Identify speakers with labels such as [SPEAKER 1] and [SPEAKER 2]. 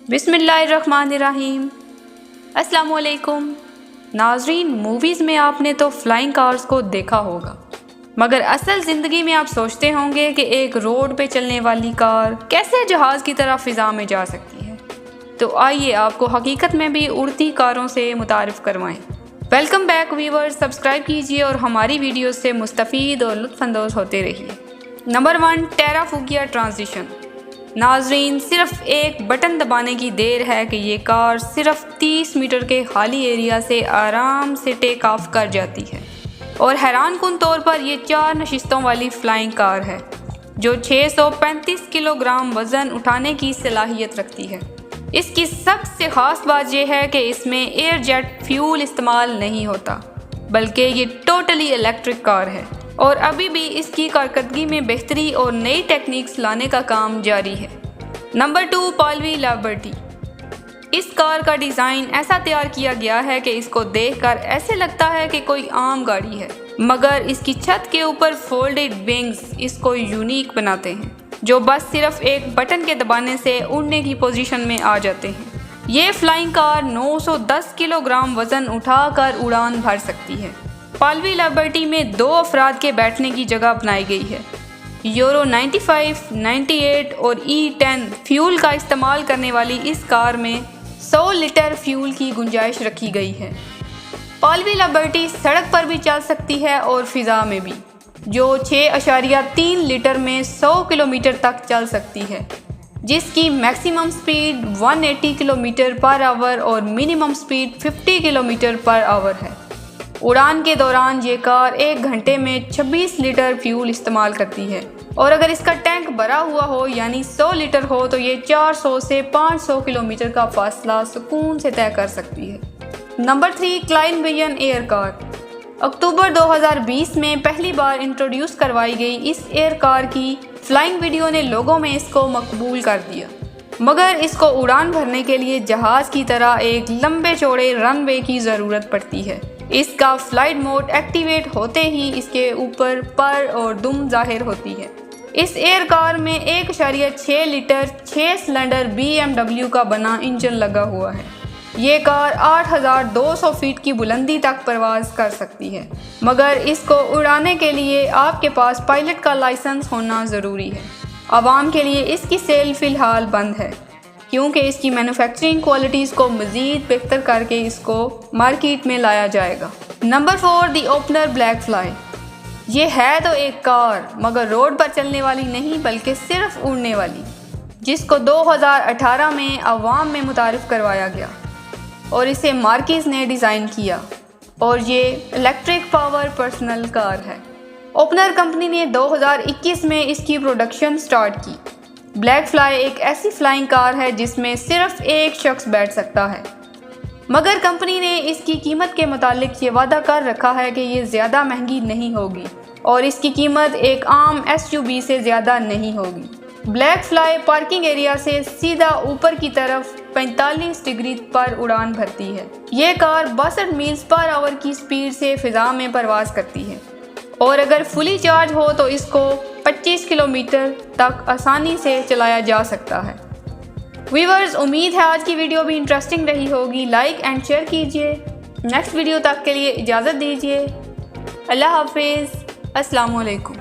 [SPEAKER 1] बिस्मिल्लाहिर्रहमानिर्रहीम। अस्सलामुअलैकुम नाज़रीन, मूवीज़ में आपने तो फ्लाइंग कार्स को देखा होगा, मगर असल ज़िंदगी में आप सोचते होंगे कि एक रोड पे चलने वाली कार कैसे जहाज़ की तरह फ़िज़ा में जा सकती है। तो आइए आपको हकीकत में भी उड़ती कारों से मुतारिफ़ करवाएं। वेलकम बैक व्यूअर्स, सब्सक्राइब कीजिए और हमारी वीडियोस से मुस्तफ़ीद और लुत्फ़अंदोज़ होते रहिए। Number 1, Terrafugia transition. नाज़रीन, सिर्फ एक बटन दबाने की देर है कि ये कार सिर्फ 30 मीटर के खाली एरिया से आराम से टेक ऑफ कर जाती है। और हैरानकुन तौर पर यह 4 नशिस्तों वाली फ्लाइंग कार है जो 635 किलोग्राम वज़न उठाने की सलाहियत रखती है। इसकी सबसे ख़ास बात यह है कि इसमें एयर जेट फ्यूल इस्तेमाल नहीं होता, बल्कि ये टोटली इलेक्ट्रिक कार है और अभी भी इसकी कारकर्दगी में बेहतरी और नई टेक्निक्स लाने का काम जारी है। नंबर 2, पालवी लिबर्टी। इस कार का डिज़ाइन ऐसा तैयार किया गया है कि इसको देखकर ऐसे लगता है कि कोई आम गाड़ी है, मगर इसकी छत के ऊपर फोल्डेड विंग्स इसको यूनिक बनाते हैं, जो बस सिर्फ एक बटन के दबाने से उड़ने की पोजीशन में आ जाते हैं। ये फ्लाइंग कार 910 किलोग्राम वज़न उठाकर उड़ान भर सकती है। पालवी लिबर्टी में 2 अफराद के बैठने की जगह बनाई गई है। यूरो 95, 98 और E10 फ्यूल का इस्तेमाल करने वाली इस कार में 100 लीटर फ्यूल की गुंजाइश रखी गई है। पालवी लिबर्टी सड़क पर भी चल सकती है और फिज़ा में भी, जो 6.3 लीटर में 100 किलोमीटर तक चल सकती है, जिसकी maximum speed 180 kilometre per hour और minimum speed 50 kilometre per hour है। उड़ान के दौरान ये कार 1 घंटे में 26 लीटर फ्यूल इस्तेमाल करती है और अगर इसका टैंक भरा हुआ हो यानी 100 लीटर हो तो ये 400 से 500 किलोमीटर का फासला सुकून से तय कर सकती है। Number 3, Klein Vision air car. October 2020 में पहली बार इंट्रोड्यूस करवाई गई इस एयर कार की फ्लाइंग वीडियो ने लोगों में इसको मकबूल कर दिया, मगर इसको उड़ान भरने के लिए जहाज़ की तरह एक लंबे चौड़े रनवे की ज़रूरत पड़ती है। इसका फ्लाइट मोड एक्टिवेट होते ही इसके ऊपर पर और दुम जाहिर होती है। इस एयर कार में 1.6 लीटर 6 सिलेंडर BMW का बना इंजन लगा हुआ है। ये कार 8,200 फीट की बुलंदी तक परवाज कर सकती है, मगर इसको उड़ाने के लिए आपके पास पायलट का लाइसेंस होना ज़रूरी है। आवाम के लिए इसकी सेल फ़िलहाल बंद है, क्योंकि इसकी मैन्युफैक्चरिंग क्वालिटीज़ को मज़ीद बेहतर करके इसको मार्केट में लाया जाएगा। नंबर 4, दी ओपनर ब्लैक फ्लाई। ये है तो एक कार, मगर रोड पर चलने वाली नहीं बल्कि सिर्फ उड़ने वाली, जिसको 2018 में अवाम में मुतारिफ़ करवाया गया और इसे मार्किस ने डिज़ाइन किया और ये इलेक्ट्रिक पावर पर्सनल कार है। ओपनर कंपनी ने 2021 में इसकी प्रोडक्शन स्टार्ट की। ब्लैक फ्लाई एक ऐसी फ्लाइंग कार है जिसमें सिर्फ एक शख्स बैठ सकता है, मगर कंपनी ने इसकी कीमत के मुतालिक ये वादा कर रखा है कि ये ज़्यादा महंगी नहीं होगी और इसकी कीमत एक आम SUV से ज़्यादा नहीं होगी। ब्लैक फ्लाई पार्किंग एरिया से सीधा ऊपर की तरफ 45 डिग्री पर उड़ान भरती है। ये कार 62 मील्स पर आवर की स्पीड से फ़िज़ा में परवास करती है और अगर फुली चार्ज हो तो इसको 25 किलोमीटर तक आसानी से चलाया जा सकता है। व्यूअर्स, उम्मीद है आज की वीडियो भी इंटरेस्टिंग रही होगी। लाइक एंड शेयर कीजिए। नेक्स्ट वीडियो तक के लिए इजाज़त दीजिए। अल्लाह हाफिज़। अस्सलामु अलैकुम।